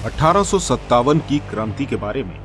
1857 की क्रांति के बारे में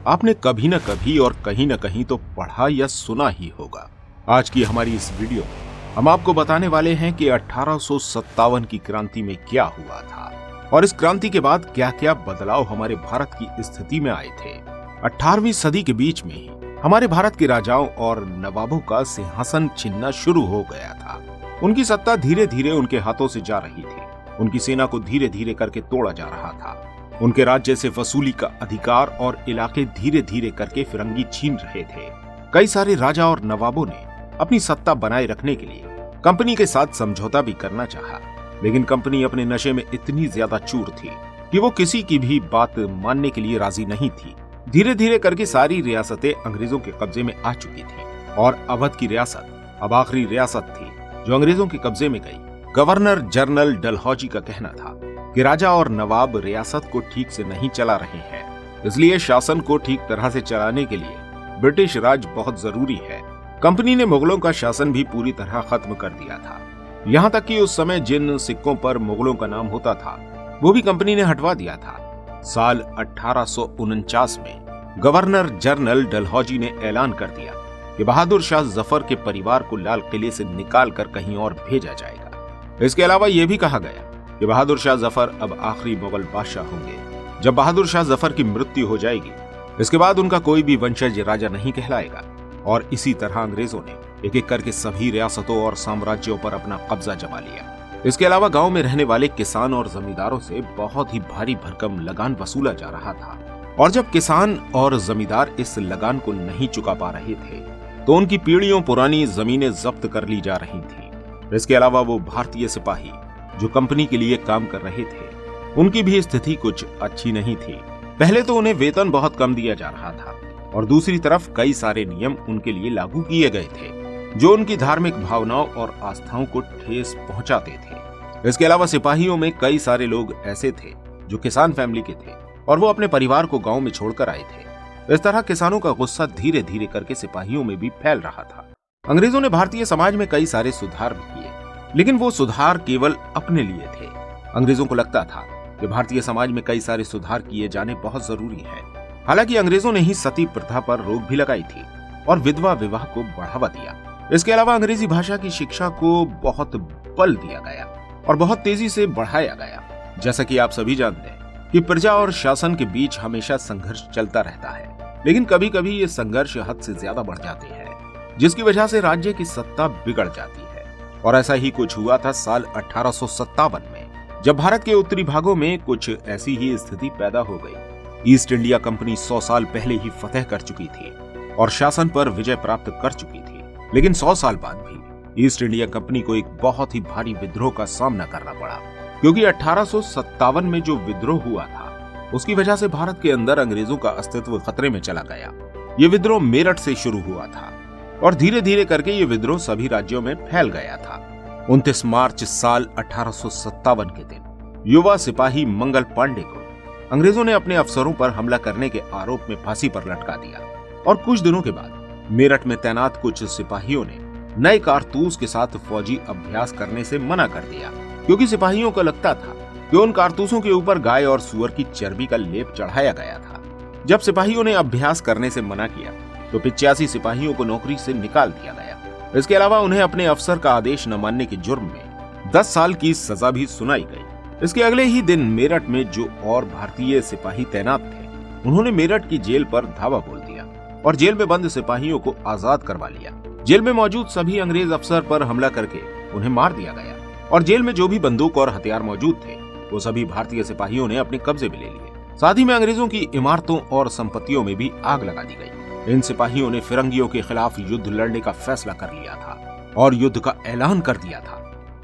आपने कभी न कभी और कहीं न कहीं तो पढ़ा या सुना ही होगा। आज की हमारी इस वीडियो में हम आपको बताने वाले हैं कि 1857 की क्रांति में क्या हुआ था और इस क्रांति के बाद क्या क्या बदलाव हमारे भारत की स्थिति में आए थे। 18वीं सदी के बीच में ही हमारे भारत के राजाओं और नवाबों का सिंहासन छीनना शुरू हो गया था। उनकी सत्ता धीरे धीरे उनके हाथों से जा रही थी। उनकी सेना को धीरे धीरे करके तोड़ा जा रहा था। उनके राज्य से वसूली का अधिकार और इलाके धीरे धीरे करके फिरंगी छीन रहे थे। कई सारे राजा और नवाबों ने अपनी सत्ता बनाए रखने के लिए कंपनी के साथ समझौता भी करना चाहा, लेकिन कंपनी अपने नशे में इतनी ज्यादा चूर थी कि वो किसी की भी बात मानने के लिए राजी नहीं थी। धीरे धीरे करके सारी रियासतें अंग्रेजों के कब्जे में आ चुकी थी और अवध की रियासत अब आखिरी रियासत थी जो अंग्रेजों के कब्जे में गई। गवर्नर जनरल डलहौजी का कहना था कि राजा और नवाब रियासत को ठीक से नहीं चला रहे हैं, इसलिए शासन को ठीक तरह से चलाने के लिए ब्रिटिश राज बहुत जरूरी है। कंपनी ने मुगलों का शासन भी पूरी तरह खत्म कर दिया था। यहाँ तक कि उस समय जिन सिक्कों पर मुगलों का नाम होता था वो भी कंपनी ने हटवा दिया था। साल 1849 में गवर्नर जनरल डलहौजी ने ऐलान कर दिया कि बहादुर शाह जफर के परिवार को लाल किले से निकाल कर कहीं और भेजा जाएगा। इसके अलावा यह भी कहा गया कि बहादुर शाह जफर अब आखिरी मुगल बादशाह होंगे। जब बहादुर शाह जफर की मृत्यु हो जाएगी, इसके बाद उनका कोई भी वंशज राजा नहीं कहलाएगा। और इसी तरह अंग्रेजों ने एक एक करके सभी रियासतों और साम्राज्यों पर अपना कब्जा जमा लिया। इसके अलावा गांव में रहने वाले किसान और जमींदारों से बहुत ही भारी भरकम लगान वसूला जा रहा था। और जब किसान और जमींदार इस लगान को नहीं चुका पा रहे थे तो उनकी पीढ़ियों पुरानी जमीनें जब्त कर ली जा रही थी। इसके अलावा वो भारतीय सिपाही जो कंपनी के लिए काम कर रहे थे, उनकी भी स्थिति कुछ अच्छी नहीं थी। पहले तो उन्हें वेतन बहुत कम दिया जा रहा था और दूसरी तरफ कई सारे नियम उनके लिए लागू किए गए थे जो उनकी धार्मिक भावनाओं और आस्थाओं को ठेस पहुंचाते थे। इसके अलावा सिपाहियों में कई सारे लोग ऐसे थे जो किसान फैमिली के थे और वो अपने परिवार को गांव में छोड़कर आए थे। इस तरह किसानों का गुस्सा धीरे धीरे करके सिपाहियों में भी फैल रहा था। अंग्रेजों ने भारतीय समाज में कई सारे सुधार भी किए, लेकिन वो सुधार केवल अपने लिए थे। अंग्रेजों को लगता था कि भारतीय समाज में कई सारे सुधार किए जाने बहुत जरूरी है। हालांकि अंग्रेजों ने ही सती प्रथा पर रोक भी लगाई थी और विधवा विवाह को बढ़ावा दिया। इसके अलावा अंग्रेजी भाषा की शिक्षा को बहुत बल दिया गया और बहुत तेजी से बढ़ाया गया। जैसा कि आप सभी जानते हैं कि प्रजा और शासन के बीच हमेशा संघर्ष चलता रहता है, लेकिन कभी कभी ये संघर्ष हद से ज्यादा बढ़ जाते हैं, जिसकी वजह से राज्य की सत्ता बिगड़ जाती है। और ऐसा ही कुछ हुआ था साल 1857 में, जब भारत के उत्तरी भागों में कुछ ऐसी ही स्थिति पैदा हो गई। ईस्ट इंडिया कंपनी 100 साल पहले ही फतह कर चुकी थी और शासन पर विजय प्राप्त कर चुकी थी, लेकिन 100 साल बाद भी ईस्ट इंडिया कंपनी को एक बहुत ही भारी विद्रोह का सामना करना पड़ा, क्योंकि 1857 में जो विद्रोह हुआ था उसकी वजह से भारत के अंदर अंग्रेजों का अस्तित्व खतरे में चला गया। ये विद्रोह मेरठ से शुरू हुआ था और धीरे धीरे करके ये विद्रोह सभी राज्यों में फैल गया था। 29 मार्च साल 1857 के दिन युवा सिपाही मंगल पांडे को अंग्रेजों ने अपने अफसरों पर हमला करने के आरोप में फांसी पर लटका दिया। और कुछ दिनों के बाद मेरठ में तैनात कुछ सिपाहियों ने नए कारतूस के साथ फौजी अभ्यास करने से मना कर दिया, क्योंकि सिपाहियों को लगता था कि उन कारतूसों के ऊपर गाय और सुअर की चर्बी का लेप चढ़ाया गया था। जब सिपाहियों ने अभ्यास करने से मना किया तो 85 सिपाहियों को नौकरी से निकाल दिया गया। इसके अलावा उन्हें अपने अफसर का आदेश न मानने के जुर्म में 10 साल की सजा भी सुनाई गई। इसके अगले ही दिन मेरठ में जो और भारतीय सिपाही तैनात थे, उन्होंने मेरठ की जेल पर धावा बोल दिया और जेल में बंद सिपाहियों को आजाद करवा लिया। जेल में मौजूद सभी अंग्रेज अफसर पर हमला करके उन्हें मार दिया गया और जेल में जो भी बंदूक और हथियार मौजूद थे वो सभी भारतीय सिपाहियों ने अपने कब्जे में ले लिए। साथ ही में अंग्रेजों की इमारतों और संपत्तियों में भी आग लगा दी गई। इन सिपाहियों ने फिरंगियों के खिलाफ युद्ध लड़ने का फैसला कर लिया था और युद्ध का ऐलान कर दिया था।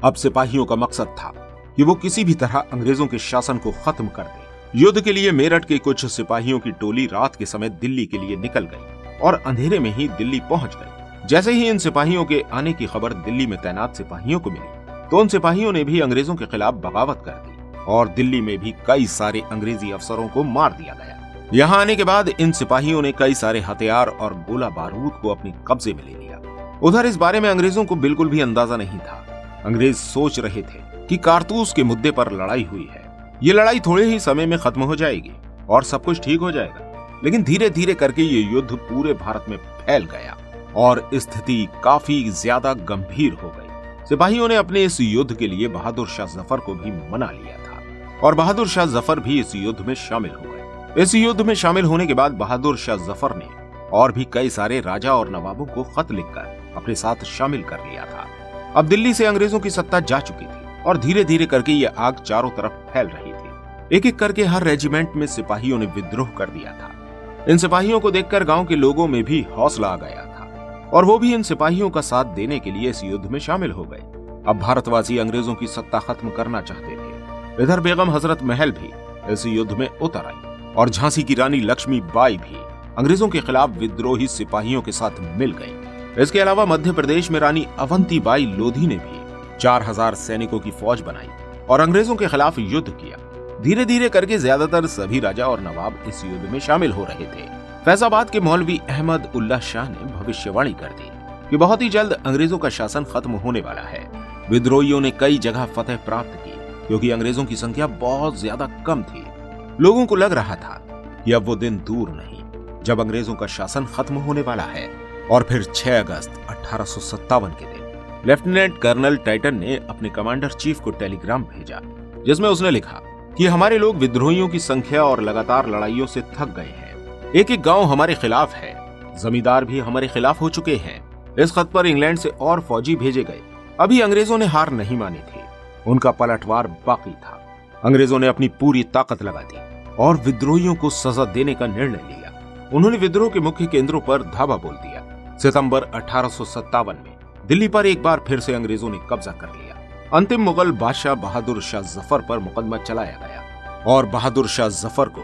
अब सिपाहियों का मकसद था कि वो किसी भी तरह अंग्रेजों के शासन को खत्म कर दे। युद्ध के लिए मेरठ के कुछ सिपाहियों की टोली रात के समय दिल्ली के लिए निकल गई और अंधेरे में ही दिल्ली पहुंच गई। जैसे ही इन सिपाहियों के आने की खबर दिल्ली में तैनात सिपाहियों को मिली तो उन सिपाहियों ने भी अंग्रेजों के खिलाफ बगावत कर दी और दिल्ली में भी कई सारे अंग्रेजी अफसरों को मार दिया गया। यहाँ आने के बाद इन सिपाहियों ने कई सारे हथियार और गोला बारूद को अपने कब्जे में ले लिया। उधर इस बारे में अंग्रेजों को बिल्कुल भी अंदाजा नहीं था। अंग्रेज सोच रहे थे कि कारतूस के मुद्दे पर लड़ाई हुई है ये लड़ाई थोड़े ही समय में खत्म हो जाएगी और सब कुछ ठीक हो जाएगा। लेकिन धीरे धीरे करके ये युद्ध पूरे भारत में फैल गया और स्थिति काफी ज्यादा गंभीर हो गई। सिपाहियों ने अपने इस युद्ध के लिए बहादुर शाह जफर को भी मना लिया था और बहादुर शाह जफर भी इस युद्ध में शामिल हो गए। इस युद्ध में शामिल होने के बाद बहादुर शाह जफर ने और भी कई सारे राजा और नवाबों को खत लिखकर अपने साथ शामिल कर लिया था। अब दिल्ली से अंग्रेजों की सत्ता जा चुकी थी और धीरे धीरे करके ये आग चारों तरफ फैल रही थी। एक एक करके हर रेजिमेंट में सिपाहियों ने विद्रोह कर दिया था। इन सिपाहियों को देखकर गांव के लोगों में भी हौसला आ गया था और वो भी इन सिपाहियों का साथ देने के लिए इस युद्ध में शामिल हो गए। अब भारतवासी अंग्रेजों की सत्ता खत्म करना चाहते थे। इधर बेगम हजरत महल भी इस युद्ध में उतर आई और झांसी की रानी लक्ष्मीबाई भी अंग्रेजों के खिलाफ विद्रोही सिपाहियों के साथ मिल गई। इसके अलावा मध्य प्रदेश में रानी अवंतीबाई लोधी ने भी 4000 सैनिकों की फौज बनाई और अंग्रेजों के खिलाफ युद्ध किया। धीरे धीरे करके ज्यादातर सभी राजा और नवाब इस युद्ध में शामिल हो रहे थे। फैजाबाद के मौलवी अहमद उल्लाह शाह ने भविष्यवाणी कर दी कि बहुत ही जल्द अंग्रेजों का शासन खत्म होने वाला है। विद्रोहियों ने कई जगह फतह प्राप्त की क्योंकि अंग्रेजों की संख्या बहुत ज्यादा कम थी। लोगों को लग रहा था कि अब वो दिन दूर नहीं जब अंग्रेजों का शासन खत्म होने वाला है। और फिर 6 अगस्त 1857 के दिन लेफ्टिनेंट कर्नल टाइटन ने अपने कमांडर चीफ को टेलीग्राम भेजा जिसमें उसने लिखा कि हमारे लोग विद्रोहियों की संख्या और लगातार लड़ाइयों से थक गए हैं। एक एक गांव हमारे खिलाफ है, जमींदार भी हमारे खिलाफ हो चुके हैं। इस खत पर इंग्लैंड से और फौजी भेजे गए। अभी अंग्रेजों ने हार नहीं मानी थी, उनका पलटवार बाकी था। अंग्रेजों ने अपनी पूरी ताकत लगा दी और विद्रोहियों को सजा देने का निर्णय लिया। उन्होंने विद्रोह के मुख्य केंद्रों पर धावा बोल दिया। सितंबर 1857 में दिल्ली पर एक बार फिर से अंग्रेजों ने कब्जा कर लिया। अंतिम मुगल बादशाह बहादुर शाह जफर पर मुकदमा चलाया गया और बहादुर शाह जफर को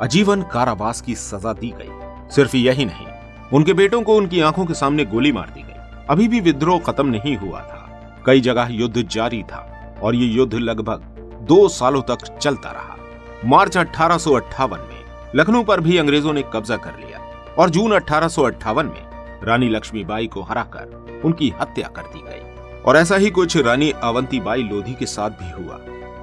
आजीवन कारावास की सजा दी गई। सिर्फ यही नहीं, उनके बेटों को उनकी आंखों के सामने गोली मार दी गई। अभी भी विद्रोह खत्म नहीं हुआ था। कई जगह युद्ध जारी था और ये युद्ध लगभग 2 सालों तक चलता रहा। मार्च 1858 में लखनऊ पर भी अंग्रेजों ने कब्जा कर लिया और जून 1858 में रानी लक्ष्मीबाई को हराकर उनकी हत्या कर दी गई। और ऐसा ही कुछ रानी अवंतीबाई लोधी के साथ भी हुआ।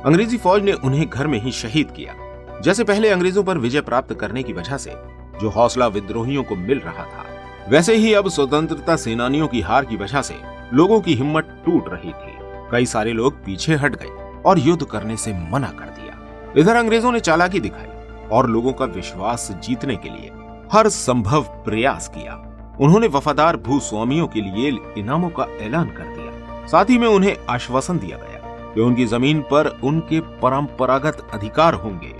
अंग्रेजी फौज ने उन्हें घर में ही शहीद किया। जैसे पहले अंग्रेजों पर विजय प्राप्त करने की वजह से जो हौसला विद्रोहियों को मिल रहा था, वैसे ही अब स्वतंत्रता सेनानियों की हार की वजह से लोगों की हिम्मत टूट रही थी। कई सारे लोग पीछे हट गए और युद्ध करने से मना कर दिया। इधर अंग्रेजों ने चालाकी दिखाई और लोगों का विश्वास जीतने के लिए हर संभव प्रयास किया। उन्होंने वफादार भूस्वामियों के लिए इनामों का ऐलान कर दिया। साथ ही में उन्हें आश्वासन दिया गया कि उनकी जमीन पर उनके परंपरागत अधिकार होंगे।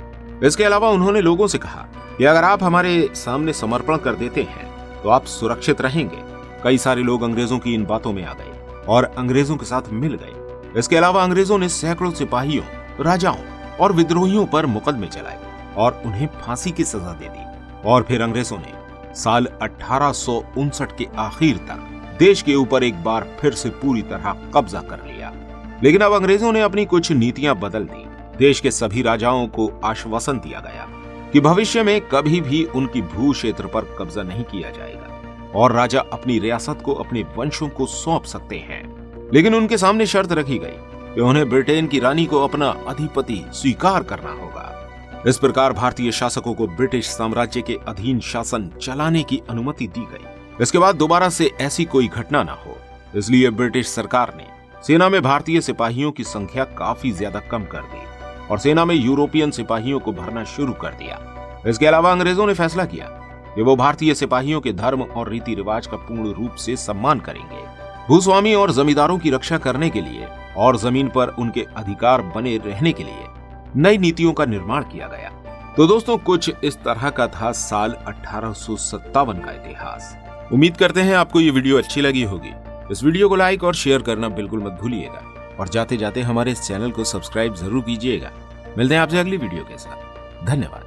इसके अलावा उन्होंने लोगों से कहा कि अगर आप हमारे सामने समर्पण कर देते हैं तो आप सुरक्षित रहेंगे। कई सारे लोग अंग्रेजों की इन बातों में आ गए और अंग्रेजों के साथ मिल गए। इसके अलावा अंग्रेजों ने सैकड़ों सिपाहियों, राजाओं और विद्रोहियों पर मुकदमे चलाए और उन्हें फांसी की सजा दे दी। और फिर अंग्रेजों ने साल 1859 के आखिर तक देश के ऊपर एक बार फिर से पूरी तरह कब्जा कर लिया। लेकिन अब अंग्रेजों ने अपनी कुछ नीतियां बदल दी। देश के सभी राजाओं को आश्वासन दिया गया कि भविष्य में कभी भी उनकी भू क्षेत्र पर कब्जा नहीं किया जाएगा और राजा अपनी रियासत को अपने वंशों को सौंप सकते हैं। लेकिन उनके सामने शर्त रखी गई कि उन्हें ब्रिटेन की रानी को अपना अधिपति स्वीकार करना होगा। इस प्रकार भारतीय शासकों को ब्रिटिश साम्राज्य के अधीन शासन चलाने की अनुमति दी गई। इसके बाद दोबारा से ऐसी कोई घटना न हो, इसलिए ब्रिटिश सरकार ने सेना में भारतीय सिपाहियों की संख्या काफी ज्यादा कम कर दी और सेना में यूरोपियन सिपाहियों को भरना शुरू कर दिया। इसके अलावा अंग्रेजों ने फैसला किया कि वो भारतीय सिपाहियों के धर्म और रीति रिवाज का पूर्ण रूप से सम्मान करेंगे। भूस्वामी और जमींदारों की रक्षा करने के लिए और जमीन पर उनके अधिकार बने रहने के लिए नई नीतियों का निर्माण किया गया। तो दोस्तों, कुछ इस तरह का था साल 1857 का इतिहास। उम्मीद करते हैं आपको ये वीडियो अच्छी लगी होगी। इस वीडियो को लाइक और शेयर करना बिल्कुल मत भूलिएगा और जाते जाते हमारे इस चैनल को सब्सक्राइब जरूर कीजिएगा। मिलते हैं आपसे अगली वीडियो के साथ। धन्यवाद।